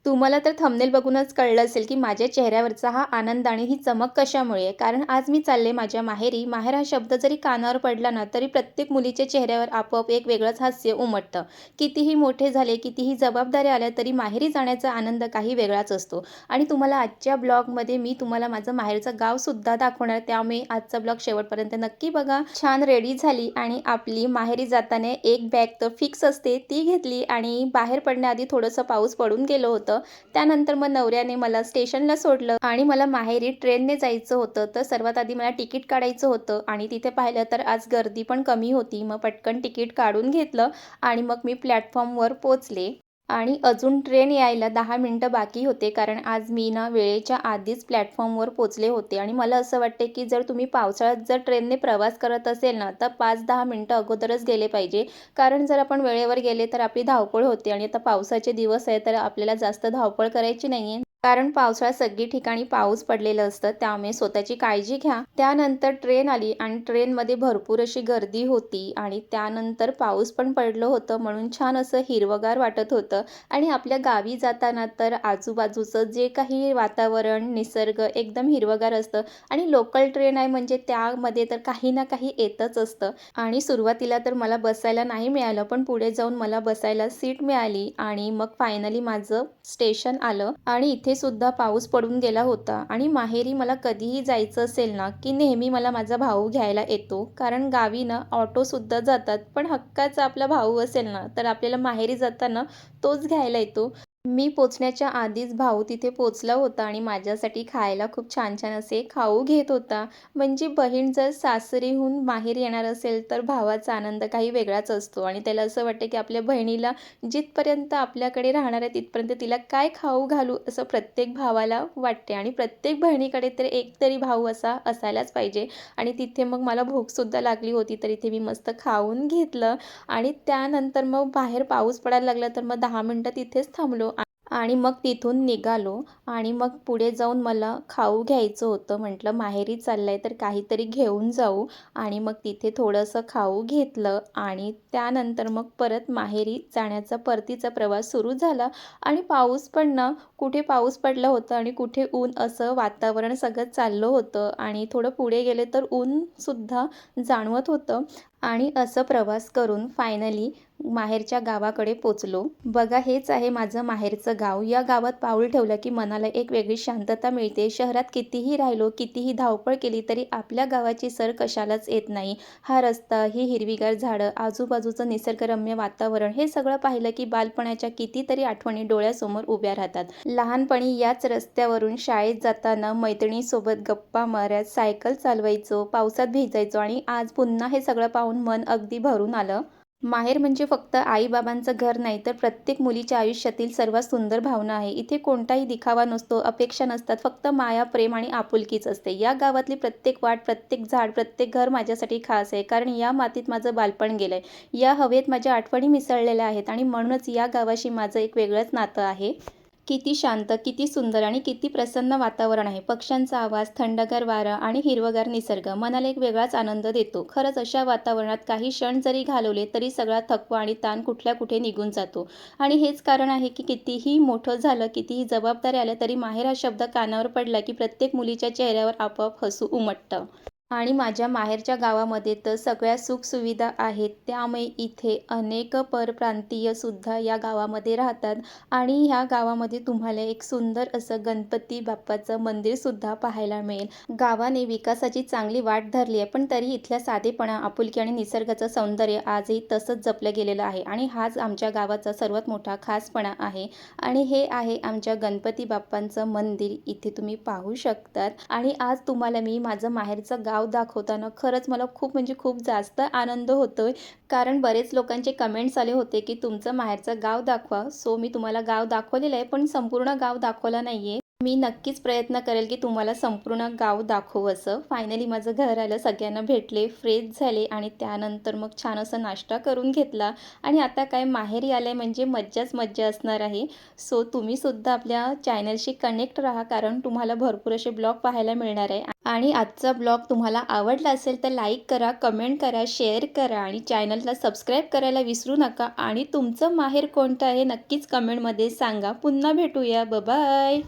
तुम्हाला तर थंबनेल बघूनच कळलं असेल, की माझ्या चेहऱ्यावरचा हा आनंद आणि ही चमक कशामुळे आहे. कारण आज मी चालले माझ्या माहेरी. माहेर हा शब्द जरी कानावर पडला ना, तरी प्रत्येक मुलीच्या चेहऱ्यावर आपोआप एक वेगळंच हास्य उमटतं. कितीही मोठे झाले, कितीही जबाबदाऱ्या आल्या, तरी माहेरी जाण्याचा आनंद काही वेगळाच असतो. आणि तुम्हाला आजच्या ब्लॉगमध्ये मी तुम्हाला माझं माहेरचं गावसुद्धा दाखवणार. त्यामुळे आजचा ब्लॉग शेवटपर्यंत नक्की बघा. छान रेडी झाली आणि आपली माहेरी जाताना एक बॅग तर फिक्स असते, ती घेतली आणि बाहेर पडण्याआधी थोडंसं पाऊस पडून गेलं होतं. त्यानंतर मग नवऱ्याने मला स्टेशनला सोडलं आणि मला माहेरी ट्रेनने जायचं होतं. तर सर्वात आधी मला तिकीट काढायचं होतं आणि तिथे पाहिलं तर आज गर्दी पण कमी होती. मग पटकन तिकीट काढून घेतलं आणि मग मी प्लॅटफॉर्मवर पोहोचले. आणि अजून ट्रेन यायला 10 मिनिटं बाकी होते, कारण आज मी ना वेळेच्या आधीच प्लॅटफॉर्मवर पोहोचले होते. आणि मला असं वाटते, की जर तुम्ही पावसाळ्यात जर ट्रेनने प्रवास करत असेल ना, तर 5-10 मिनिटं अगोदरच गेले पाहिजे. कारण जर आपण वेळेवर गेले तर आपली धावपळ होते आणि आता पावसाचे दिवस आहे, तर आपल्याला जास्त धावपळ करायची नाही आहे. कारण पावसाळ्यात सगळी ठिकाणी पाऊस पडलेलं असतं, त्यामुळे स्वतःची काळजी घ्या. त्यानंतर ट्रेन आली आणि ट्रेनमध्ये भरपूर अशी गर्दी होती आणि त्यानंतर पाऊस पण पडलं होतं, म्हणून छान असं हिरवंगार वाटत होतं. आणि आपल्या गावी जाताना तर आजूबाजूचं जे काही वातावरण, निसर्ग एकदम हिरवंगार असतं आणि लोकल ट्रेन आहे म्हणजे त्यामध्ये तर काही ना काही येतच असतं. आणि सुरुवातीला तर मला बसायला नाही मिळालं, पण पुढे जाऊन मला बसायला सीट मिळाली आणि मग फायनली माझं स्टेशन आलं आणि इथे सुद्धा पाऊस पडून गेला होता. आणि माहेरी मला कधीही जायचं असेल ना, की नेहमी मला माझा भाऊ घ्यायला येतो. कारण गावी ना ऑटोसुद्धा जातात, पण हक्काचा आपला भाऊ असेल ना, तर आपल्याला माहेरी जाताना तोच घ्यायला येतो. मी पोहोचण्याच्या आधीच भाऊ तिथे पोहोचला होता आणि माझ्यासाठी खायला खूप छान-छान असे खाऊ घेत होता. म्हणजे बहीण जर सासरीहून माहेरी येणार असेल, तर भावाचा आनंद काही वेगळाच असतो आणि त्याला असं वाटतं, की आपल्या बहिणीला जिथपर्यंत आपल्याकडे राहणार आहे, तिथपर्यंत तिला काय खाऊ घालू, असं प्रत्येक भावाला वाटते. आणि प्रत्येक बहिणीकडे तर एक तरी भाऊ असा असायलाच पाहिजे. आणि तिथे मग मला भूकसुद्धा लागली होती, तर इथे मी मस्त खाऊन घेतलं. आणि त्यानंतर मग बाहेर पाऊस पडायला लागला, तर मग 10 मिनिटं तिथेच थांबलो आणि मग तिथून निघालो. आणि मग पुढे जाऊन मला खाऊ घ्यायचं होतं. म्हटलं माहेरी चाललं आहे तर काहीतरी घेऊन जाऊ. आणि मग तिथे थोडंसं खाऊ घेतलं आणि त्यानंतर मग परत माहेरी जाण्याचा परतीचा प्रवास सुरू झाला. आणि पाऊस पण ना, कुठे पाऊस पडला होता आणि कुठे ऊन, असं वातावरण सगळं चाललं होतं. आणि थोडं पुढे गेले तर ऊनसुद्धा जाणवत होतं. आणि असं प्रवास करून फायनली माहेरच्या गावाकडे पोचलो. बघा, हेच आहे माझं माहेरचं गाव. या गावात पाऊल ठेवलं की मनाला एक वेगळी शांतता मिळते. शहरात कितीही राहिलो, कितीही धावपळ केली, तरी आपल्या गावाची सर कशालाच येत नाही. हा रस्ता, ही हिरवीगार झाडं, आजूबाजूचं निसर्गरम्य वातावरण, हे सगळं पाहिलं की बालपणाच्या कितीतरी आठवणी डोळ्यासमोर उभ्या राहतात. लहानपणी याच रस्त्यावरून शाळेत जाताना मैत्रिणीसोबत गप्पा मारत सायकल चालवायचो, पावसात भिजायचो आणि आज पुन्हा हे सगळं पाहून मन अगदी भरून आलं. माहेर म्हणजे फक्त आई-बाबांचं घर नाही, तर प्रत्येक मुलीच्या आयुष्यातील सर्वात सुंदर भावना आहे. इथे कोणताही दिखावा नसतो, अपेक्षा नसतात, फक्त माया, प्रेम आणि आपुलकीच असते. या गावातली प्रत्येक वाट, प्रत्येक झाड, प्रत्येक घर माझ्यासाठी खास आहे, कारण या मातीत माझं बालपण गेलंय. या हवेत माझ्या आठवणी मिसळलेल्या आहेत आणि म्हणूनच या गावाशी माझं एक वेगळंच नातं आहे. किती शांत, किती सुंदर आणि किती प्रसन्न वातावरण आहे. पक्ष्यांचा आवाज, थंडगार वारा आणि हिरवगार निसर्ग मनाला एक वेगळाच आनंद देतो. खरंच अशा वातावरणात काही क्षण जरी घालवले, तरी सगळा थकवा आणि ताण कुठल्या कुठे निघून जातो. आणि हेच कारण आहे, की कितीही मोठं झालं, कितीही जबाबदाऱ्या आल्या, तरी माहेर हा शब्द कानावर पडला, की प्रत्येक मुलीच्या चेहऱ्यावर आपोआप हसू उमटतं. आणि माझ्या माहेरच्या गावामध्ये तर सगळ्या सुखसुविधा आहेत. त्यामुळे इथे अनेक परप्रांतीयसुद्धा या गावामध्ये राहतात. आणि ह्या गावामध्ये तुम्हाला एक सुंदर असं गणपती बाप्पाचं मंदिरसुद्धा पाहायला मिळेल. गावाने विकासाची चांगली वाट धरली आहे, पण तरी इथल्या साधेपणा, आपुलकी आणि निसर्गाचं सौंदर्य आजही तसंच जपलं गेलेलं आहे. आणि हाच आमच्या गावाचा सर्वात मोठा खासपणा आहे. आणि हे आहे आमच्या गणपती बाप्पांचं मंदिर. इथे तुम्ही पाहू शकतात. आणि आज तुम्हाला मी माझं माहेरचं गाव दाखवताना खरंच मला खूप म्हणजे खूप जास्त आनंद होतोय. कारण बरेच लोकांचे कमेंट्स आले होते, की तुमचं माहेरचं गाव दाखवा. सो मी तुम्हाला गाव दाखवलेलं आहे, पण संपूर्ण गाव दाखवलं नाहीये. मी नक्कीच प्रयत्न करेल की तुम्हाला संपूर्ण गाव दाखवू असं. फायनली माझं घर आलं, सगळ्यांना भेटले, फ्रेश झाले आणि त्यानंतर मग छान असा नाश्ता करून घेतला आणि आता काय माहेरी आले म्हणजे मज्जाच मज्जा असणार आहे. सो तुम्हीसुद्धा आपल्या चॅनलशी कनेक्ट राहा, कारण तुम्हाला भरपूर असे ब्लॉग पाहायला मिळणार आहे. आणि आजचा ब्लॉग तुम्हाला आवडला असेल तर लाईक करा, कमेंट करा, शेअर करा आणि चॅनलला सबस्क्राईब करायला विसरू नका. आणि तुमचं माहेर कोणतं आहे नक्कीच कमेंटमध्ये सांगा. पुन्हा भेटूया. बाय.